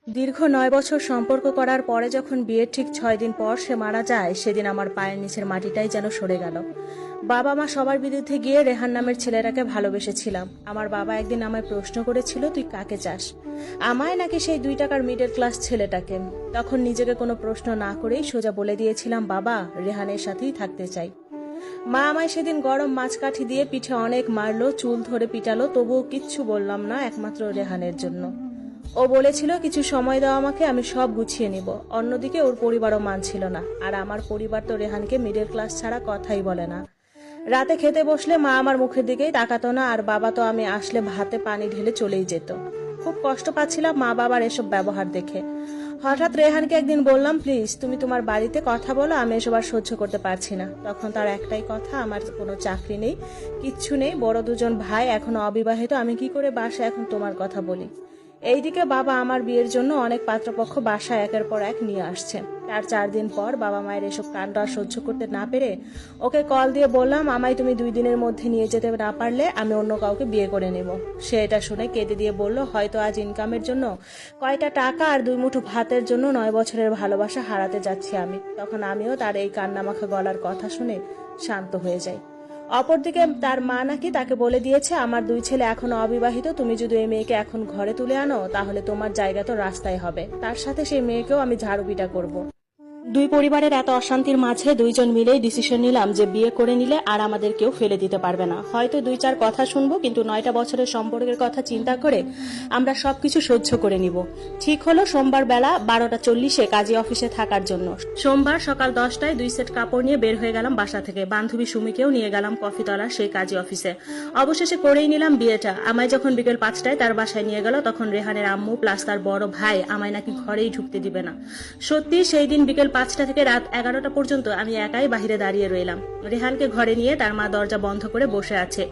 দীর্ঘ ৯ বছর সম্পর্ক করার পরে যখন বিয়ের ঠিক ৬ দিন পর সে মারা যায়, সেদিন আমার পায়ের নিচের মাটিটাই যেন সরে গেল। বাবা মা সবার বিরুদ্ধে গিয়ে রেহান নামের ছেলেটাকে ভালোবেসেছিলাম। আমার বাবা একদিন আমায় প্রশ্ন করেছিল, তুই কাকে চাস, আমায় নাকি সেই 2 টাকার মিডল ক্লাস ছেলেটাকে? তখন নিজেকে কোনো প্রশ্ন না করেই সোজা বলে দিয়েছিলাম, বাবা, রেহানের সাথেই থাকতে চাই। মা আমায় সেদিন গরম মাছকাঠি দিয়ে পিঠে অনেক মারলো, চুল ধরে পিটালো, তবুও কিচ্ছু বললাম না, একমাত্র রেহানের জন্য। ও বলেছিল কিছু সময় দাও আমাকে, আমি সব গুছিয়ে নিব। অন্যদিকে ওর পরিবারও মানছিল না, আর আমার পরিবার তো রেহানকে মিডল ক্লাস ছাড়া কথাই বলে না। রাতে খেতে বসলে মা আমার মুখের দিকেই তাকাতো না, আর বাবা তো আমি আসলে ভাতে পানি ঢেলে চলেই যেত। খুব কষ্ট পাচ্ছিলাম মা বাবার এসব ব্যবহার দেখে। হঠাৎ রেহানকে একদিন বললাম, প্লিজ তুমি তোমার বাড়িতে কথা বলো, আমি এসব আর সহ্য করতে পারছি না। তখন তার একটাই কথা, আমার কোনো চাকরি নেই, কিচ্ছু নেই, বড় দুজন ভাই এখনো অবিবাহিত, আমি কি করে বাসায় এখন তোমার কথা বলি? এইদিকে বাবা আমার বিয়ের জন্য অনেক পাত্রপক্ষ বাসায় একের পর এক নিয়ে আসছে। তার 4 দিন পর বাবা মায়ের এসব কাণ্ড আর সহ্য করতে না পেরে ওকে কল দিয়ে বললাম, আমায় তুমি 2 দিনের মধ্যে নিয়ে যেতে না পারলে আমি অন্য কাউকে বিয়ে করে নেব। সে এটা শুনে কেঁদে দিয়ে বলল, হয়তো আজ ইনকামের জন্য কয়টা টাকা আর 2 মুঠো ভাতের জন্য 9 বছরের ভালোবাসা হারাতে যাচ্ছি আমি। তখন আমিও তার এই কান্নামাখা গলার কথা শুনে শান্ত হয়ে যাই। অপরদিকে তার মা নাকি তাকে বলে দিয়েছে, আমার 2 ছেলে এখনো অবিবাহিত, তুমি যদি এই মেয়েকে এখন ঘরে তুলে আনো তাহলে তোমার জায়গা তো রাস্তায় হবে, তার সাথে সেই মেয়েকেও আমি ঝাড়ু পিটা করব। দুই পরিবারের এত অশান্তির মাঝে দুইজন মিলেই ডিসিশন নিলাম যে বিয়ে করে নিলে আর আমাদের কেউ ফেলে দিতে পারবে না। হয়তো 2-4 কথা শুনবো, কিন্তু 9টা বছরের সম্পর্কের কথা চিন্তা করে আমরা সবকিছু সহ্য করে নিব। ঠিক হলো সোমবার বেলা 12টা 40-এ কাজী অফিসে থাকার জন্য। সোমবার সকাল 10টায় 2 সেট কাপড় নিয়ে বের হয়ে গেলাম বাসা থেকে। বান্ধবী সুমিকেও নিয়ে গেলাম কফিতলার সেই কাজী অফিসে। অবশেষে করেই নিলাম বিয়েটা। আমায় যখন বিকেল 5টায় তার বাসায় নিয়ে গেল, তখন রেহানের আম্মু প্লাস তার বড় ভাই আমায় নাকি ঘরেই ঢুকতে দিবে না। সত্যি সেই দিন বিকেল 5টা থেকে রাত 11টা পর্যন্ত আমি একাই বাহিরে দাঁড়িয়ে রইলাম। রেহানকে ঘরে নিয়ে তার মা দরজা বন্ধ করে বসে আছে।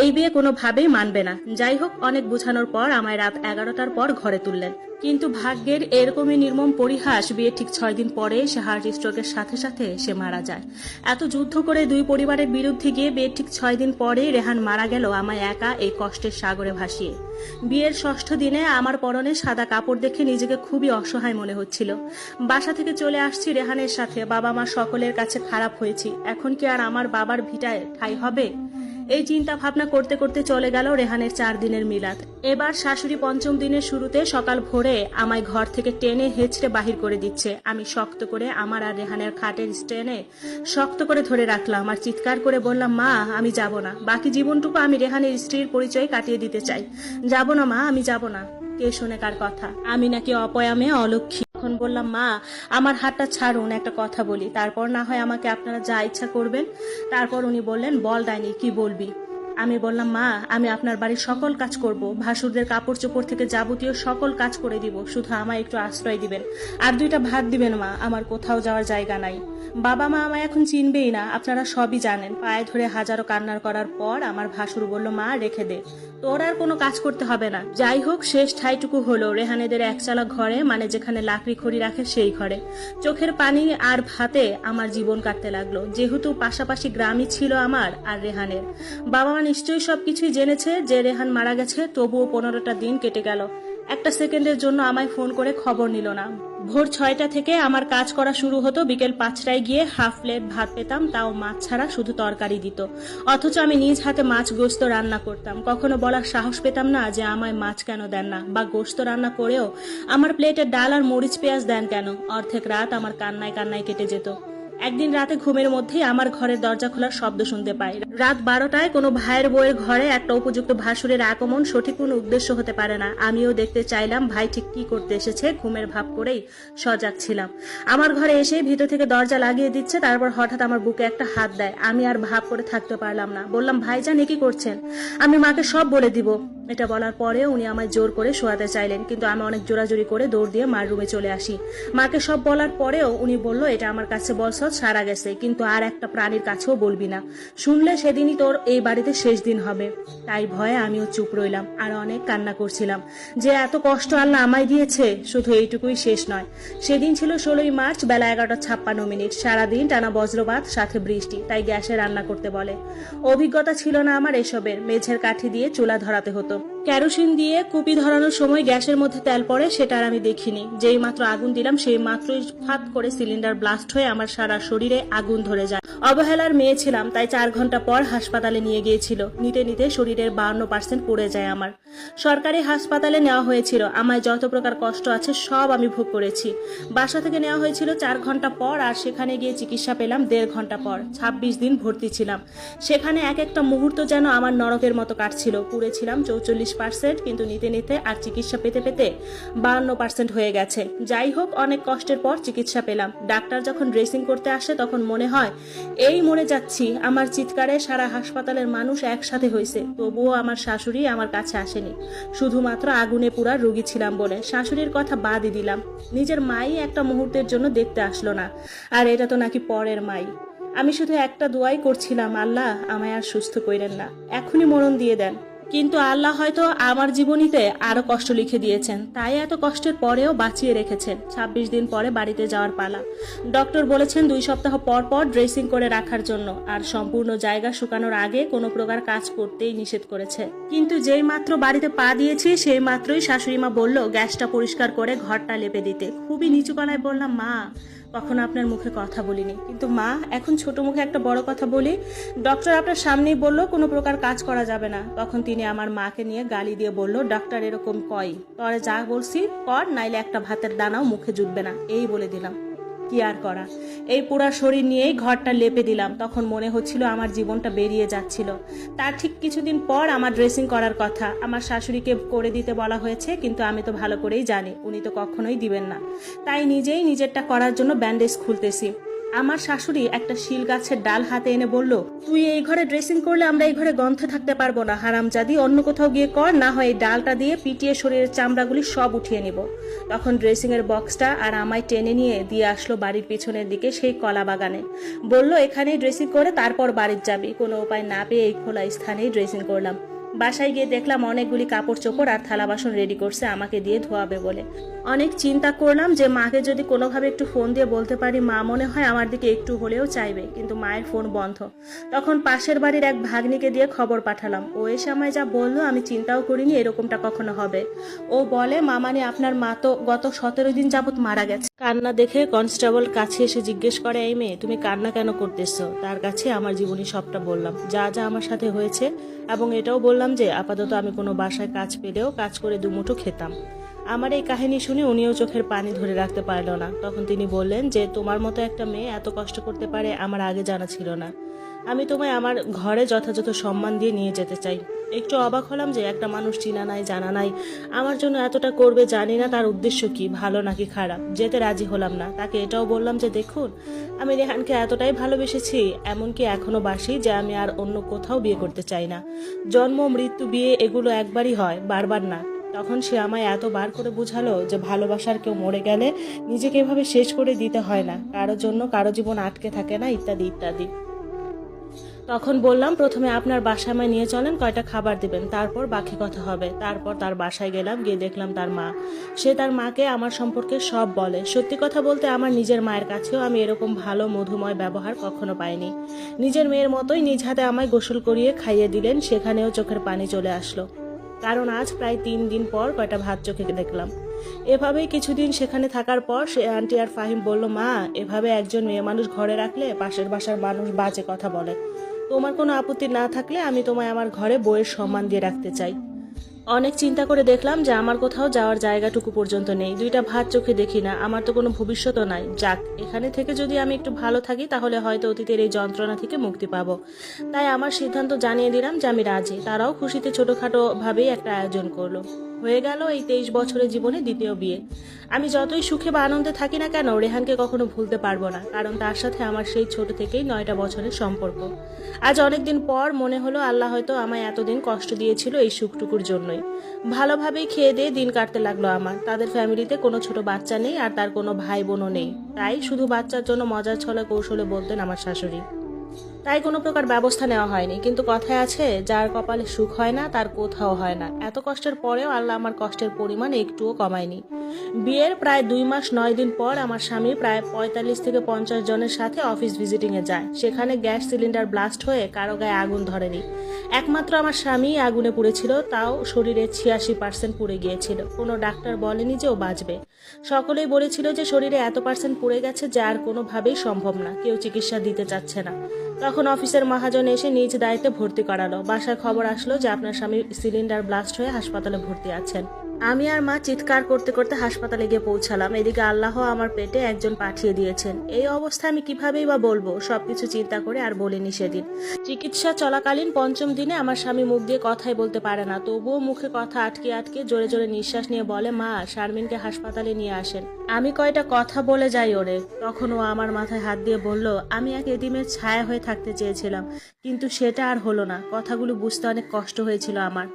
এই বিয়ে কোনোভাবেই মানবে না। যাই হোক, অনেক বোঝানোর পর আমায় রাত 11টার পর ঘরে তুললেন। কিন্তু ভাগ্যের এরকমই নির্মম পরিহাস, বিয়ে ঠিক 6 দিন পরে সে হার্ট স্ট্রোকের সাথে সাথে সে মারা যায়। এত যুদ্ধ করে দুই পরিবারের বিরুদ্ধে গিয়ে বিয়ের ঠিক 6 দিন পরে রেহান মারা গেল আমায় একা এই কষ্টের সাগরে ভাসিয়ে। বিয়ের 6ষ্ঠ দিনে আমার পরনে সাদা কাপড় দেখে নিজেকে খুবই অসহায় মনে হচ্ছিল। বাসা থেকে চলে আসছি রেহানের সাথে, বাবা মা সকলের কাছে খারাপ হয়েছি, এখন কি আর আমার বাবার ভিটায় ঠাঁই হবে? এই চিন্তা ভাবনা করতে করতে চলে গেল রেহানের 4 দিনের মিলাদ। এবার শাশুড়ি 5ম দিনের শুরুতে সকাল ভোরে আমায় ঘর থেকে টেনে হেঁচড়ে বাহির করে দিচ্ছে। আমি শক্ত করে আমার আর রেহানের খাটের স্টেনে শক্ত করে ধরে রাখলাম আর চিৎকার করে বললাম, মা, আমি যাব না। বাকি জীবনটুকু আমি রেহানের স্ত্রীর পরিচয় কাটিয়ে দিতে চাই। যাব না মা, আমি যাব না। কে শোনে কার কথা? আমি নাকি অপয়া মেয়ে, অলক্ষী? তখন বললাম, মা, আমার হাতটা ছাড়ুন, একটা কথা বলি, তারপর না হয় আমাকে আপনারা যা ইচ্ছা করবেন। তারপর উনি বললেন, বল ডাইনি, কি বলবি? আমি বললাম, মা, আমি আপনার বাড়ির সকল কাজ করব, ভাসুরদের কাপড় চোপড় থেকে যাবতীয় সকল কাজ করে দিব, শুধু আমায় একটু আশ্রয় দিবেন আর 2টা ভাত দিবেন মা, আমার কোথাও যাওয়ার জায়গা নাই। বাবা মা আমায় এখন চিনবেই না, আপনারা সবই জানেন। পায়ে ধরে হাজারো কান্নার করার পর আমার ভাসুর বলল, মা, রেখে দে, তোর আর কোনো কাজ করতে হবে না। যাই হোক, শেষ ঠাইটুকু হলো রেহানেদের একচালা ঘরে, মানে যেখানে লাকড়ি খড়ি রাখে সেই ঘরে। চোখের পানি আর ভাতে আমার জীবন কাটতে লাগলো, যেহেতু পাশাপাশি গ্রামই ছিল আমার আর রেহানের। বাবা মা নিশ্চয়ই সবকিছুই জেনেছে যে রেহান মারা গেছে, তবুও 15টা দিন কেটে গেল, একটা সেকেন্ডের জন্য আমায় ফোন করে খবর নিল না। ভোর 6টা থেকে আমার কাজ করা শুরু হতো, বিকেল 5টায় গিয়ে হাফ প্লেট ভাত পেতাম, তাও মাছ ছাড়া, শুধু তরকারি দিত। অথচ আমি নিজ হাতে মাছ গোস্ত রান্না করতাম। কখনো বলার সাহস পেতাম না যে আমায় মাছ কেন দেন না, বা গোস্ত রান্না করেও আমার প্লেটে ডাল আর মরিচ পেঁয়াজ দেন কেন। অর্ধেক রাত আমার কান্নায় কান্নায় কেটে যেত। একদিন রাতে ঘুমের মধ্যেই আমার ঘরের দরজা খোলার শব্দ শুনতে পাই। রাত 12টায় কোনো ভাইয়ের বউয়ের ঘরে একটা উপযুক্ত ভাসুরের আগমন সঠিক কোনো উদ্দেশ্য হতে পারে না। আমিও দেখতে চাইলাম ভাই ঠিক কি করতে এসেছে, ঘুমের ভাব করেই সজাগ ছিলাম। আমার ঘরে এসে ভিতর থেকে দরজা লাগিয়ে দিচ্ছে, তারপর হঠাৎ আমার বুকে একটা হাত দেয়। আমি আর ভাব করে থাকতে পারলাম না, বললাম, ভাইজান, এ কি করছেন? আমি মাকে সব বলে দিব। এটা বলার পরেও উনি আমায় জোর করে শোয়াতে চাইলেন, কিন্তু আমি অনেক জোরাজোরি করে দৌড় দিয়ে মার রুমে চলে আসি। মাকে সব বলার পরেও উনি বলল, এটা আমার কাছে বলছ, সারা গেছে, কিন্তু আর একটা প্রাণীর কাছেও বলবি না, শুনলে সেদিনই তোর এই বাড়িতে শেষ দিন হবে। তাই ভয়ে আমিও চুপ রইলাম আর অনেক কান্না করছিলাম যে এত কষ্ট আল্লাহ আমায় দিয়েছে। শুধু এইটুকুই শেষ নয়, সেদিন ছিল 16ই মার্চ, বেলা 11টা 56 মিনিট। সারাদিন টানা বজ্রপাত, সাথে বৃষ্টি, তাই গ্যাসে রান্না করতে বলে। অভিজ্ঞতা ছিল না আমার এসবের। মেঝের কাঠি দিয়ে চুলা ধরাতে হতো। কেরোসিন দিয়ে কুপি ধরানোর সময় গ্যাসের মধ্যে তেল পড়ে, সেটা আর আমি দেখিনি। যেই মাত্র আগুন দিলাম সেই মাত্রই ফাত করে সিলিন্ডার ব্লাস্ট হয়ে আমার সারা শরীরে আগুন ধরে যায়। অবহেলার মেয়ে ছিলাম, তাই 4 ঘন্টা পর হাসপাতালে নিয়ে গিয়েছিল। নিতে নিতে শরীরের 52% পড়ে যায় আমার। সরকারি হাসপাতালে নেওয়া হয়েছিল। আমায় যত প্রকার কষ্ট আছে সব আমি ভোগ করেছি। বাসা থেকে নেওয়া হয়েছিল 4 ঘন্টা পর, আর সেখানে গিয়ে চিকিৎসা পেলাম 1.5 ঘন্টা পর। 26 দিন ভর্তি ছিলাম। সেখানে এক একটা মুহূর্ত যেন আমার নরকের মতো কাটছিল। পুড়েছিলাম 44%, কিন্তু নিতে নিতে আর চিকিৎসা পেতে পেতে 52% হয়ে গেছে। যাই হোক, অনেক কষ্টের পর চিকিৎসা পেলাম। ডাক্তার যখন ড্রেসিং করতে আসে তখন মনে হয় এই মরে যাচ্ছি। আমার চিৎকারে সারা হাসপাতালের মানুষ একসাথে হয়েছে, তবুও আমার শাশুড়ি আমার কাছে আসেনি। শুধুমাত্র আগুনে পুরা রোগী ছিলাম বলে। শাশুড়ির কথা বাদই দিলাম, নিজের মাই একটা মুহূর্তের জন্য দেখতে আসলো না, আর এটা তো নাকি পরের মাই। আমি শুধু একটা দোয়াই করছিলাম, আল্লাহ আমায় আর সুস্থ কইরেন না, এখনই মরণ দিয়ে দেন। কিন্তু আল্লাহ হয়তো আমার জীবনীতে আরো কষ্ট লিখে দিয়েছেন, তাই এত কষ্টের পরেও বাঁচিয়ে রেখেছেন। 26 দিন পরে বাড়িতে যাওয়ার পালা। ডক্টর বলেছেন 2 সপ্তাহ পর পর ড্রেসিং করে রাখার জন্য, আর সম্পূর্ণ জায়গা শুকানোর আগে কোনো প্রকার কাজ করতেই নিষেধ করেছে। কিন্তু যেই মাত্র বাড়িতে পা দিয়েছি সেই মাত্রই শাশুড়ি মা বলল গ্যাসটা পরিষ্কার করে ঘরটা লেপে দিতে। খুবই নিচু গলায় বললাম, মা কখনো আপনার মুখে কথা বলিনি, কিন্তু মা এখন ছোট মুখে একটা বড় কথা বলি। ডক্টর আপনার সামনেই বললো কোনো প্রকার কাজ করা যাবে না। তখন তিনি আমার মাকে নিয়ে গালি দিয়ে বলল, ডক্টর এরকম কয়, তরে যা বলছি কর, নাইলে একটা ভাতের দানাও মুখে জুটবে না। এই বলে দিলাম। কি আর করা, এই পুরা শরীর নিয়েই ঘরটা লেপে দিলাম। তখন মনে হচ্ছিল আমার জীবনটা বেরিয়ে যাচ্ছিল। তার ঠিক কিছুদিন পর আমার ড্রেসিং করার কথা। আমার শাশুড়িকে করে দিতে বলা হয়েছে, কিন্তু আমি তো ভালো করেই জানি উনি তো কখনোই দিবেন না। তাই নিজেই নিজেরটা করার জন্য ব্যান্ডেজ খুলতেছি। আমার শাশুড়ি একটা শিল গাছের ডাল হাতে এনে বলল, তুই এই ঘরে ড্রেসিং করলে আমরা এই ঘরে গন্ধে থাকতে পারবো না, হারামজাদি, অন্য কোথাও গিয়ে কর, না হয় এই ডালটা দিয়ে পিটিয়ে শরীরের চামড়াগুলি সব উঠিয়ে নিব। তখন ড্রেসিং এর বক্সটা আর আমায় টেনে নিয়ে দিয়ে আসলো বাড়ির পিছনের দিকে সেই কলা বাগানে। বলল এখানেই ড্রেসিং করে তারপর বাড়ির যাবি। কোনো উপায় না পেয়ে এই খোলা স্থানেই ড্রেসিং করলাম। বাসায় গিয়ে দেখলাম অনেকগুলি কাপড় চোপড় আর থালা বাসন রেডি করছে আমাকে দিয়ে ধোয়াবে বলে। অনেক চিন্তা করলাম যে মাকে যদি কোনোভাবে একটু ফোন দিয়ে বলতে পারি, মা মনে হয় আমার দিকে একটু হলেও চাইবে, কিন্তু মায়ের ফোন বন্ধ। তখন পাশের বাড়ির এক ভাগ্নিকে দিয়ে খবর পাঠালাম। ও এসে আমায় যা বললো আমি চিন্তাও করিনি এরকমটা কখনো হবে। ও বলে, মামানি আপনার মা তো গত 17 দিন যাবত মারা গেছে। কান্না দেখে কনস্টেবল কাছে এসে জিজ্ঞেস করে, এই মেয়ে তুমি কান্না কেন করতেছো? তার কাছে আমার জীবনী সবটা বললাম, যা যা আমার সাথে হয়েছে, এবং এটাও বললাম যে আপাতত আমি কোনো বাসায় কাজ পেলেও কাজ করে দুমুঠো খেতাম। আমার এই কাহিনী শুনে উনিও চোখের পানি ধরে রাখতে পারল না। তখন তিনি বললেন যে তোমার মতো একটা মেয়ে এত কষ্ট করতে পারে আমার আগে জানা ছিল না। আমি তোমায় আমার ঘরে যথাযথ সম্মান দিয়ে নিয়ে যেতে চাই। একটু অবাক হলাম যে একটা মানুষ চিনা নাই জানা নাই আমার জন্য এতটা করবে, জানি না তার উদ্দেশ্য কি, ভালো নাকি খারাপ। যেতে রাজি হলাম না। তাকে এটাও বললাম যে দেখুন, আমি রেহানকে এতটাই ভালোবেসেছি, এমনকি এখনো বাসি, যে আমি আর অন্য কোথাও বিয়ে করতে চাই না। জন্ম মৃত্যু বিয়ে এগুলো একবারই হয়, বারবার না। তখন সে আমায় এতবার করে বুঝালো যে ভালোবাসার কেউ মরে গেলে নিজেকে এভাবে শেষ করে দিতে হয় না, কারোর জন্য কারো জীবন আটকে থাকে না, ইত্যাদি ইত্যাদি। তখন বললাম, প্রথমে আপনার বাসায় আমায় নিয়ে চলেন, কয়টা খাবার দিবেন, তারপর বাকি কথা হবে। তারপর তার বাসায় গেলাম। গিয়ে দেখলাম তার মা। সে তার মাকে আমার সম্পর্কে সব বলে। সত্যি কথা বলতে আমার নিজের মায়ের কাছেও আমি এরকম ভালো মধুময় ব্যবহার কখনো পাইনি। নিজের মেয়ের মতোই নিজ হাতে আমায় গোসল করিয়ে খাইয়ে দিলেন। সেখানেও চোখের পানি চলে আসলো, কারণ আজ প্রায় 3 দিন পর কয়টা ভাত চোখে দেখলাম। এভাবেই কিছুদিন সেখানে থাকার পর সে আন্টি আর ফাহিম বলল, মা এভাবে একজন মেয়ে মানুষ ঘরে রাখলে পাশের বাসার মানুষ বাজে কথা বলে। তোমার কোনো আপত্তি না থাকলে আমি তোমায় আমার ঘরে বউয়ের সম্মান দিয়ে রাখতে চাই। অনেক চিন্তা করে দেখলাম যে আমার কোথাও যাওয়ার জায়গাটুকু পর্যন্ত নেই। 2টা ভাত চোখে দেখি না, আমার তো কোনো ভবিষ্যৎও নাই। যাক, এখানে থেকে যদি আমি একটু ভালো থাকি তাহলে হয়তো অতীতের এই যন্ত্রণা থেকে মুক্তি পাবো। তাই আমার সিদ্ধান্ত জানিয়ে দিলাম যে আমি রাজি। তারাও খুশিতে ছোটখাটো ভাবেই একটা আয়োজন করলো। হয়ে গেল এই 23 বছরের জীবনে দ্বিতীয় বিয়ে। আমি যতই সুখে বা আনন্দে থাকি না কেন, রেহানকে কখনো ভুলতে পারবো না, কারণ তার সাথে আমার সেই ছোট থেকেই 9টা বছরের সম্পর্ক। আজ অনেকদিন পর মনে হলো আল্লাহ হয়তো আমায় এতদিন কষ্ট দিয়েছিল এই সুখটুকুর জন্যই। ভালোভাবেই খেয়ে দিয়ে দিন কাটতে লাগলো আমার। তাদের ফ্যামিলিতে কোনো ছোট বাচ্চা নেই, আর তার কোনো ভাই বোনও নেই। তাই শুধু বাচ্চার জন্য মজার ছলে কৌশলে বলতেন আমার শাশুড়ি। তাই কোনো প্রকার ব্যবস্থা নেওয়া হয়নি। কিন্তু কথায় আছে, যার কপালে সুখ হয় না তার কোথাও হয় না। এত কষ্টের পরেও আল্লাহ আমার কষ্টের পরিমাণ একটুও কমায়নি। বিয়ের প্রায় 2 মাস 9 দিন পর আমার স্বামী প্রায় 45 থেকে 50 জনের সাথে অফিস ভিজিটিংয়ে যায়। সেখানে গ্যাস সিলিন্ডার ব্লাস্ট হয়ে কারো গায়ে আগুন ধরেনি। একমাত্র আমার স্বামী আগুনে পুড়েছিল, তাও শরীরে 86% পুড়ে গিয়েছিল। কোনো ডাক্তার বলেনি যে ও বাঁচবে। সকলেই বলেছিল যে শরীরে এত পার্সেন্ট পুড়ে গেছে যে আর কোনোভাবেই সম্ভব না, কেউ চিকিৎসা দিতে চাচ্ছে না। তখন অফিসের মহাজন এসে নিজ দায়িত্বে ভর্তি করালো। বাসায় খবর আসলো যে আপনার স্বামী সিলিন্ডার ব্লাস্ট হয়ে হাসপাতালে ভর্তি আছেন। আমি আর মা চিৎকার করতে করতে হাসপাতালে গিয়ে পৌঁছালাম। এদিকে আল্লাহ আমার পেটে একজন পাঠিয়ে দিয়েছেন। এই অবস্থায় আমি কিভাবেই বা বলবো, সবকিছু চিন্তা করে আর বলিনি সেদিন। চিকিৎসা চলাকালীন 5ম দিনে আমার স্বামী মুখ দিয়ে কথাই বলতে পারে না, তবুও মুখে কথা আটকে আটকে জোরে জোরে নিঃশ্বাস নিয়ে বলে, মা শারমিনকে হাসপাতালে নিয়ে আসেন। আমি কয়টা কথা বলে যাই ওরে। তখন ও আমার মাথায় হাত দিয়ে বলল, আমি এক এতিমের ছায়া হয়ে থাকতে চেয়েছিলাম, কিন্তু সেটা আর হলো না। কথাগুলো বুঝতে অনেক কষ্ট হয়েছিল আমার।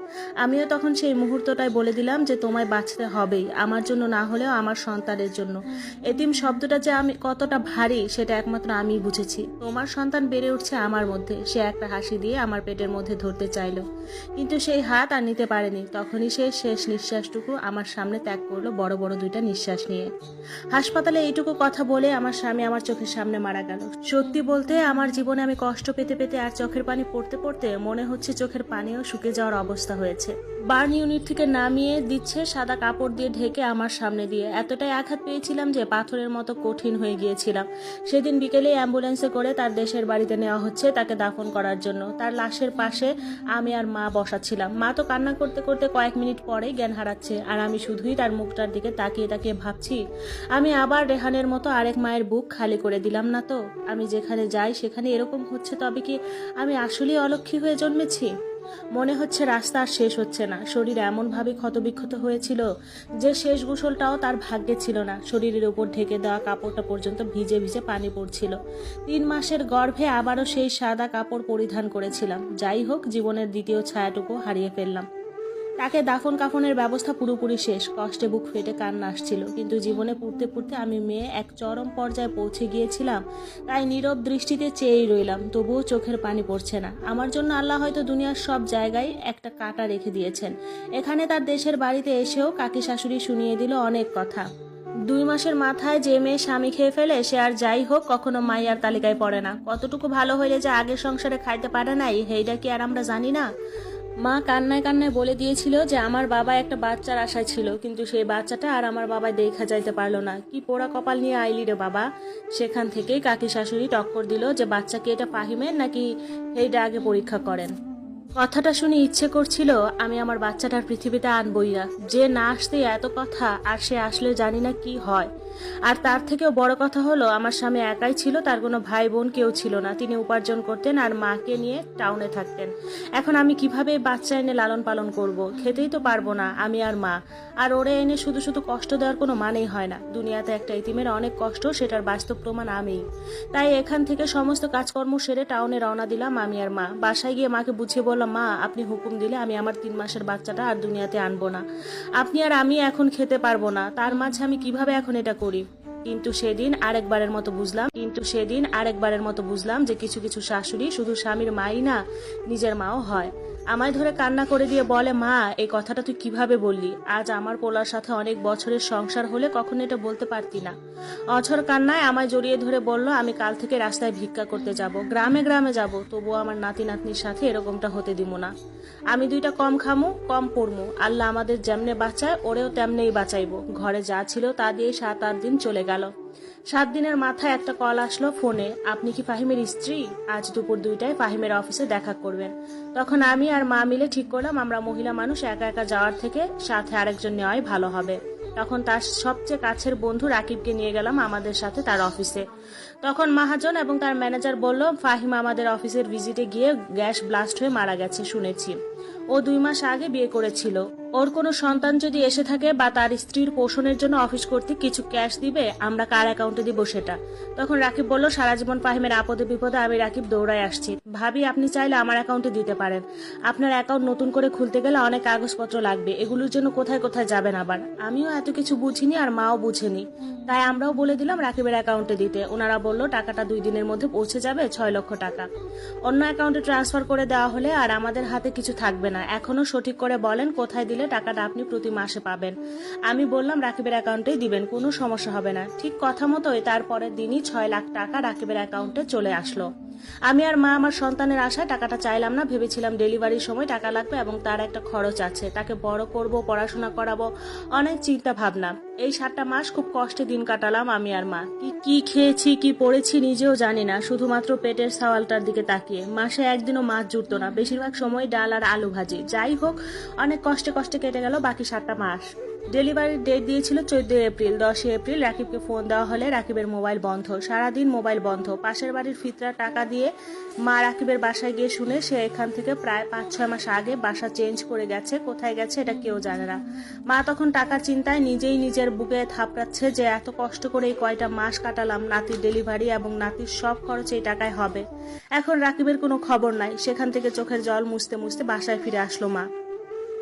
আমিও তখন সেই মুহূর্তটাই বলে দিলাম যে তোমায় বাঁচতে হবেই, আমার জন্য না হলেও আমার সন্তানের জন্য। এতিম শব্দটা যে আমি কতটা ভারী সেটা একমাত্র আমিই বুঝেছি। তোমার সন্তান বেড়ে উঠছে আমার মধ্যে। সে একটা হাসি দিয়ে আমার পেটের মধ্যে ধরতে চাইলো, কিন্তু সেই হাত আর নিতে পারেনি। তখনই সে শেষ নিঃশ্বাসটুকু আমার সামনে ত্যাগ করলো, বড় বড় 2টা নিঃশ্বাস নিয়ে। হাসপাতালে এইটুকু কথা বলে আমার স্বামী আমার চোখের সামনে মারা গেল। সত্যি বলতে আমার জীবনে আমি কষ্ট পেতে পেতে আর চোখের পানি পড়তে পড়তে মনে হচ্ছে চোখের পানিও শুকিয়ে যাওয়ার অবস্থা হয়েছে। বার্ন ইউনিট থেকে নামিয়ে দিচ্ছে সাদা কাপড় দিয়ে ঢেকে আমার সামনে দিয়ে। এতটাই আঘাত পেয়েছিলাম যে পাথরের মতো কঠিন হয়ে গিয়েছিলাম। সেদিন বিকেলে অ্যাম্বুলেন্সে করে তার দেশের বাড়িতে নেওয়া হচ্ছে তাকে দাফন করার জন্য। তার লাশের পাশে আমি আর মা বসা ছিলাম। মা তো কান্না করতে করতে কয়েক মিনিট পরেই জ্ঞান হারাচ্ছে, আর আমি শুধুই তার মুখটার দিকে তাকিয়ে তাকিয়ে ভাবছি, আমি আবার রেহানের মতো আরেক মায়ের বুক খালি করে দিলাম না তো? আমি যেখানে যাই সেখানে এরকম হচ্ছে, তবে কি আমি আসলেই অলক্ষী হয়ে জন্মেছি? মনে হচ্ছে রাস্তা আর শেষ হচ্ছে না। শরীর এমনভাবে ক্ষতবিক্ষত হয়েছিল যে শেষ গোসলটাও তার ভাগ্যে ছিল না। শরীরের উপর ঢেকে দেওয়া কাপড়টা পর্যন্ত ভিজে ভিজে পানি পড়ছিল। 3 মাসের গর্ভে আবারও সেই সাদা কাপড় পরিধান করেছিলাম। যাই হোক, জীবনের দ্বিতীয় ছায়াটুকু হারিয়ে ফেললাম। তাকে দাফন কাফনের ব্যবস্থা পুরোপুরি শেষ। কষ্টে বুক ফেটে কান্না আসছিল, কিন্তু জীবনে পুড়তে পুড়তে আমি মেয়ে এক চরম পর্যায়ে পৌঁছে গিয়েছিলাম। তাই নীরব দৃষ্টিতে চেয়েই রইলাম, তবুও চোখের পানি পড়ছে না। আমার জন্য আল্লাহ হয়তো দুনিয়ার সব জায়গায় একটা কাঁটা রেখে দিয়েছেন। এখানে তার দেশের বাড়িতে এসেও কাকি শাশুড়ি শুনিয়ে দিল অনেক কথা। 2 মাসের মাথায় যে মেয়ে স্বামী খেয়ে ফেলে সে আর যাই হোক কখনো মাইয়ার তালিকায় পড়ে না। কতটুকু ভালো হইলে যে আগের সংসারে খাইতে পারে নাই, সেইটা কি আর আমরা জানি না? মা কান্নায় কান্নায় বলে দিয়েছিল যে আমার বাবা একটা বাচ্চার আশায় ছিল, কিন্তু সেই বাচ্চাটা আর আমার বাবা দেখা যাইতে পারলো না। কি পোড়া কপাল নিয়ে আইলি রে বাবা। সেখান থেকেই কাকি শাশুড়ি টক্কর দিল যে বাচ্চাকে এটা ফাহিমের নাকি এইটা আগে পরীক্ষা করেন। কথাটা শুনে ইচ্ছে করছিল আমি আমার বাচ্চাটার পৃথিবীতে আনবই না। যে না আসতেই এত কথা, আর সে আসলে জানি না কি হয়। আর তার থেকেও বড় কথা হলো আমার স্বামী একাই ছিল, তার কোনো ভাই বোন কেউ ছিল না। তিনি উপার্জন করতেন আর মাকে নিয়ে টাউনে থাকতেন। এখন আমি কিভাবে বাচ্চা এনে লালন পালন করব? খেতেই তো পারবো না আমি আর মা। আর ওরে এনে শুধু শুধু কষ্ট দেওয়ার কোনো মানেই হয় না। দুনিয়াতে একটা ইতিমের অনেক কষ্ট, সেটার বাস্তব প্রমাণ আমিই। তাই এখান থেকে সমস্ত কাজকর্ম সেরে টাউনে রওনা দিলাম আমি আর মা। বাসায় গিয়ে মাকে বুঝিয়ে বললাম, মা আপনি হুকুম দিলে আমি আমার 3 মাসের বাচ্চাটা আর দুনিয়াতে আনবো না। আপনি আর আমি এখন খেতে পারবো না, তার মাঝে আমি কিভাবে এখন এটা করি? কিন্তু সেদিন আরেকবারের মতো বুঝলাম যে কিছু কিছু শাশুড়ি শুধু স্বামীর মাই না, নিজের মাও হয়। আমায় ধরে কান্না করে দিয়ে বলে, মা এই কথাটা তুই কিভাবে বললি? আজ আমার পোলার সাথে অনেক বছরের সংসার হলে কখনো এটা বলতে পারতি না। অঝর কান্নায় আমায় জড়িয়ে ধরে বলল, আমি কাল থেকে রাস্তায় ভিক্ষা করতে যাব, গ্রামে গ্রামে যাব, তবুও আমার নাতি নাতনির সাথে এরকমটা হতে দিব না। আমি 2টা কম খামু, কম পড়মু। আল্লাহ আমাদের যেমনে বাঁচায় ওরেও তেমনেই বাঁচাইবো। ঘরে যা ছিল তা দিয়ে 7-8 দিন চলে গেল। 7 দিনের মাথায় একটা কল আসলো ফোনে, আপনি কি ফাহিমের স্ত্রী? আজ দুপুর 2টায় ফাহিমের অফিসে দেখা করবেন। তখন আমি আর মা মিলে ঠিক করলাম আমরা মহিলা মানুষ একা একা যাওয়ার থেকে সাথে আরেকজন নেওয়াই ভালো হবে। তখন তার সবচেয়ে কাছের বন্ধু রাকিবকে নিয়ে গেলাম আমাদের সাথে তার অফিসে। তখন মহাজন এবং তার ম্যানেজার বলল, ফাহিম আমাদের অফিসের ভিজিটে গিয়ে গ্যাস ব্লাস্ট হয়ে মারা গেছে শুনেছি। ও 2 মাস আগে বিয়ে করেছিল। ওর কোনো সন্তান যদি এসে থাকে বা তার স্ত্রীর পোষণের জন্য অফিস কর্তৃক কিছু ক্যাশ দিবে, আমরা কার অ্যাকাউন্টে দিব সেটা। তখন রাকিব বলল, সারা জীবন ফাহিমের আপদে বিপদে আমি রাকিব দৌড়ায় আসছি। ভাবি আপনি চাইলে আমার অ্যাকাউন্টে দিতে পারেন। আপনার অ্যাকাউন্ট নতুন করে খুলতে গেলে অনেক কাগজপত্র লাগবে, এগুলোর জন্য কোথায় কোথায় যাবেন আবার। আমিও এত কিছু বুঝিনি আর মাও বুঝেনি। তাই আমরাও বলে দিলাম রাকিবের অ্যাকাউন্টে দিতে। ওনারা বলল টাকাটা 2 দিনের মধ্যে পৌঁছে যাবে, 6 লক্ষ টাকা অন্য অ্যাকাউন্টে ট্রান্সফার করে দেওয়া হলে আর আমাদের হাতে কিছু থাকবে না। এখনো সঠিক করে বলেন কোথায় দিলে টাকাটা আপনি প্রতি মাসে পাবেন। আমি বললাম রাকিবের অ্যাকাউন্টেই দিবেন, কোনো সমস্যা হবে না। ঠিক কথা মতোই তারপরের দিনই 6 লাখ টাকা রাকিবের অ্যাকাউন্টে চলে আসলো। আমি আর মা আমার সন্তানের আশায় টাকাটা চাইলাম না, ভেবেছিলাম ডেলিভারির সময় টাকা লাগবে এবং তার একটা খরচ আছে, তাকে বড় করব, পড়াশোনা করাবো, অনেক চিন্তা ভাবনা। এই 7টা মাস খুব কষ্টে দিন কাটালাম আমি আর মা। কি খেয়েছি কি পড়েছি নিজেও জানি না, শুধুমাত্র পেটের সওয়ালটার দিকে তাকিয়ে। মাসে একদিনও মাছ জুটতো না, বেশিরভাগ সময় ডাল আর আলু ভাজি। যাই হোক, অনেক কষ্টে কষ্টে কেটে গেল বাকি 7টা মাস। ডেলিভারির ডেট দিয়েছিল 14 এপ্রিল। 10 এপ্রিল রাকিবকে ফোন দেওয়া হলে রাকিবের মোবাইল বন্ধ, সারাদিন মোবাইল বন্ধ। পাশের বাড়ির ফিতরা টাকা দিয়ে মা রাকিবের বাসায় গিয়ে শুনে সে এখান থেকে প্রায় 5-6 মাস আগে বাসা চেঞ্জ করে গেছে। কোথায় গেছে এটা কেউ জানে না। মা তখন টাকার চিন্তায় নিজেই নিজের বুকে থাপড়াচ্ছে যে এত কষ্ট করে এই কয়টা মাস কাটালাম, নাতির ডেলিভারি এবং নাতির সব খরচ এই টাকায় হবে। এখন রাকিবের কোনো খবর নাই। সেখান থেকে চোখের জল মুছতে মুছতে বাসায় ফিরে আসলো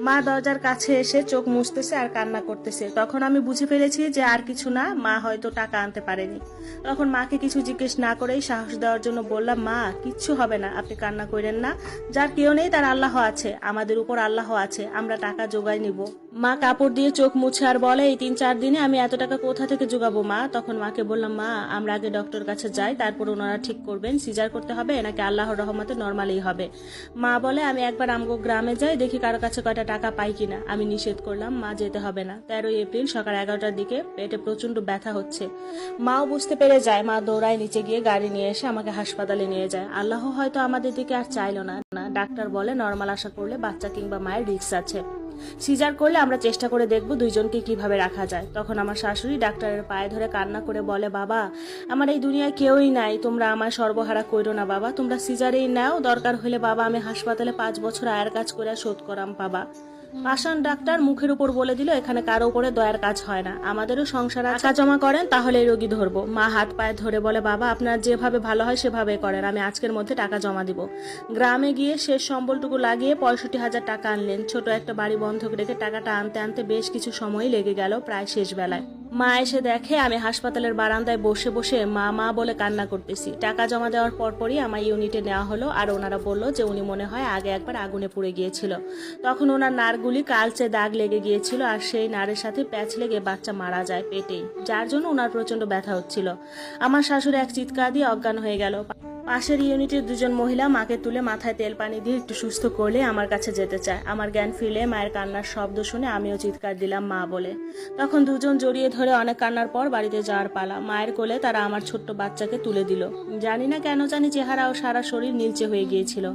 মা দরজার কাছে এসে চোখ মুছতেছে আর কান্না করতেছে। তখন আমি বুঝে ফেলেছি যে আর কিছু না, মা হয়তো টাকা আনতে পারেনি। তখন মাকে কিছু জিজ্ঞেস না করেই সাহস দেওয়ার জন্য বললাম, মা কিচ্ছু হবে না, আপনি কান্না করেন না। যার কেউ নেই তার আল্লাহ আছে, আমাদের উপর আল্লাহ আছে, আমরা টাকা জোগাড় নিব। মা কাপড় দিয়ে চোখ মুছে আর বলে, এই 3-4 দিনে আমি এত টাকা কোথা থেকে জোগাবো মা? তখন মাকে বললাম, মা আমরা আগে ডক্টর কাছে যাই, তারপর ওনারা ঠিক করবেন সিজার করতে হবে নাকি আল্লাহর রহমতে নর্মালই হবে। মা বলে, আমি একবার আমগো গ্রামে যাই, দেখি কারো কাছে কয়টা টাকা পাই কিনা। আমি নিষেধ করলাম, মা যেতে হবে না। 13 এপ্রিল সকাল 11টার দিকে পেটে প্রচন্ড ব্যথা হচ্ছে। মাও বুঝতে পেরে যায়। মা দৌড়ায় নিচে গিয়ে গাড়ি নিয়ে এসে আমাকে হাসপাতালে নিয়ে যায়। আল্লাহ হয়তো আমাদের দিকে আর চাইলো না। ডাক্তার বলে নর্মাল আশা করলে বাচ্চা কিংবা মায়ের রিস্ক আছে, সিজার করলে আমরা চেষ্টা করে দেখব দুইজনকে কিভাবে রাখা যায়। তখন আমার শাশুড়ি ডাক্তারের পায়ে ধরে কান্না করে বলে, বাবা আমার এই দুনিয়ায় কেউই নাই, তোমরা আমার সর্বহারা কইরো না বাবা, তোমরা সিজারেই নাও, দরকার হলে বাবা আমি হাসপাতালে 5 বছর আয়ের কাজ করে শোধ করাম বাবা। পাষাণ ডাক্তার মুখের উপর বলে দিল, এখানে কারো উপরে দয়ার কাজ হয় না, আমাদেরও সংসার টাকা জমা করেন তাহলে এই রোগী ধরবো। মা হাত পায়ে ধরে বলে, বাবা আপনার যেভাবে ভালো হয় সেভাবে করেন, আমি আজকের মধ্যে টাকা জমা দিব। গ্রামে গিয়ে শেষ সম্বলটুকু লাগিয়ে 65,000 টাকা আনলেন। ছোট একটা বাড়ি বন্ধক রেখে টাকাটা আনতে আনতে বেশ কিছু সময় লেগে গেল, প্রায় শেষ বেলায়। মা এসে দেখে আমি হাসপাতালের বারান্দায় বসে বসে মা মা বলে কান্না করতেছি। টাকা জমা দেওয়ার পরপরই আমার ইউনিটে নেওয়া হলো, আর ওনারা বললো যে উনি মনে হয় আগে একবার আগুনে পুড়ে গিয়েছিল। তখন ওনার নাড়গুলি কালচে দাগ লেগে গিয়েছিল, আর সেই নাড়ের সাথে প্যাচ লেগে বাচ্চা মারা যায় পেটেই, যার জন্য ওনার প্রচন্ড ব্যথা হচ্ছিল। আমার শাশুড়ি এক চিৎকার দিয়ে অজ্ঞান হয়ে গেল। পাশের ইউনিটের 2জন মহিলা মাকে তুলে মাথায় তেল পানি দিয়ে একটু সুস্থ করলে আমার কাছে যেতে চায়। আমার জ্ঞান ফিরলে মায়ের কান্নার শব্দ শুনে আমিও চিৎকার দিলাম মা বলে। তখন 2জন জড়িয়ে ধরে অনেক কান্নার পর বাড়িতে যাওয়ার পালা। মায়ের কোলে তারা আমার ছোট্ট বাচ্চাকে তুলে দিল। জানি না কেন জানি চেহারা ও সারা শরীর নীলচে হয়ে গিয়েছিল।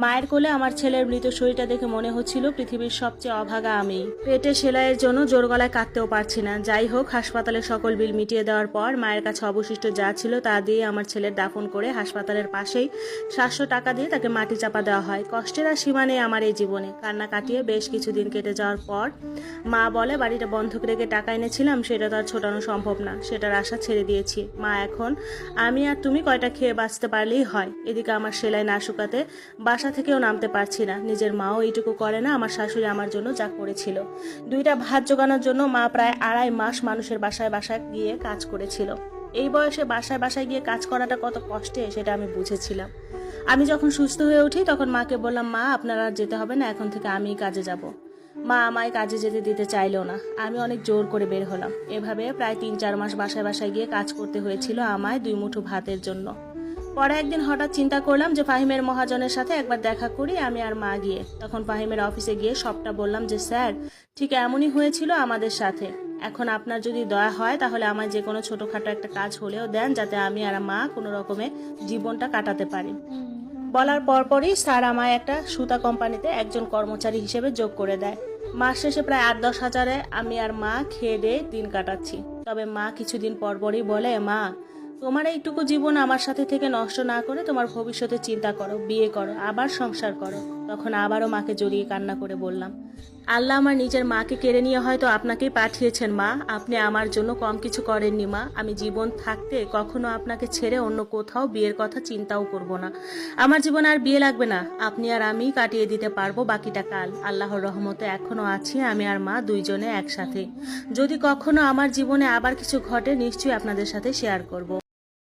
মায়ের কোলে আমার ছেলের মৃত শরীরটা দেখে মনে হচ্ছিল পৃথিবীর সবচেয়ে অভাগা আমি। পেটে সেলাইয়ের জন্য জোর গলায় কাঁদতেও পারছি না। যাই হোক, হাসপাতালে সকল বিল মিটিয়ে দেওয়ার পর মায়ের কাছে অবশিষ্ট যা ছিল তা দিয়ে আমার ছেলের দাফন করে হাসপাতালের পাশেই 700 টাকা দিয়ে তাকে মাটি চাপা দেওয়া হয়। কষ্টের আর সীমা নেই আমার এই জীবনে। কান্না কাটিয়ে বেশ কিছুদিন কেটে যাওয়ার পর মা বলে, বাড়িটা বন্ধক রেখে টাকা এনেছিলাম সেটা তো আর ছোটানো সম্ভব না, সেটার আশা ছেড়ে দিয়েছি মা। এখন আমি আর তুমি কয়টা খেয়ে বাঁচতে পারলেই হয়। এদিকে আমার সেলাই না শুকাতে বাসা থেকেও নামতে পারছি না। নিজের মাও এইটুকু করে না। আমার শাশুড়ি আমার জন্য যা করেছিল, 2টা ভাত জোগানোর জন্য মা প্রায় 2.5 মাস মানুষের বাসায় বাসায় গিয়ে কাজ করেছিল। এই বয়সে বাসায় বাসায় গিয়ে কাজ করাটা কত কষ্টে সেটা আমি বুঝেছিলাম। আমি যখন সুস্থ হয়ে উঠি তখন মাকে বললাম, মা আপনার আর যেতে হবে না, এখন থেকে আমিই কাজে যাব। মা আমায় কাজে যেতে দিতে চাইলো না। আমি অনেক জোর করে বের হলাম। এভাবে প্রায় 3-4 মাস বাসায় বাসায় গিয়ে কাজ করতে হয়েছিল আমায় 2 মুঠো ভাতের জন্য। পরে একদিন হঠাৎ চিন্তা করলাম যে ফাহিমের মহাজনের সাথে একবার দেখা করি আমি আর মা গিয়ে। তখন ফাহিমের অফিসে গিয়ে সবটা বললাম যে স্যার ঠিক এমনই হয়েছিল আমাদের সাথে। এখন আপনার যদি দয়া হয় তাহলে আমায় যে কোনো ছোটখাটো একটা কাজ হলেও দেন, যাতে আমি আর মা কোনো রকমে জীবনটা কাটাতে পারি। বলার পরপরই স্যার আমায় একটা সুতা কোম্পানিতে একজন কর্মচারী হিসেবে যোগ করে দেয়। মাস শেষে প্রায় 8-10 হাজারে আমি আর মা খেয়ে দিয়ে দিন কাটাচ্ছি। তবে মা কিছুদিন পরপরই বলে, মা তোমার এইটুকু জীবন আমার সাথে থেকে নষ্ট না করে তোমার ভবিষ্যতে চিন্তা করো, বিয়ে করো, আবার সংসার করো। তখন আবারও মাকে জড়িয়ে কান্না করে বললাম, আল্লাহ আমার নিজের মাকে কেড়ে নিয়ে হয়তো আপনাকেই পাঠিয়েছেন মা। আপনি আমার জন্য কম কিছু করেননি মা। আমি জীবন থাকতে কখনো আপনাকে ছেড়ে অন্য কোথাও বিয়ের কথা চিন্তাও করব না। আমার জীবনে আর বিয়ে লাগবে না। আপনি আর আমি কাটিয়ে দিতে পারবো বাকিটা কাল। আল্লাহর রহমতে এখনো আছি আমি আর মা দুইজনে একসাথে। যদি কখনো আমার জীবনে আবার কিছু ঘটে নিশ্চয়ই আপনাদের সাথে শেয়ার করব।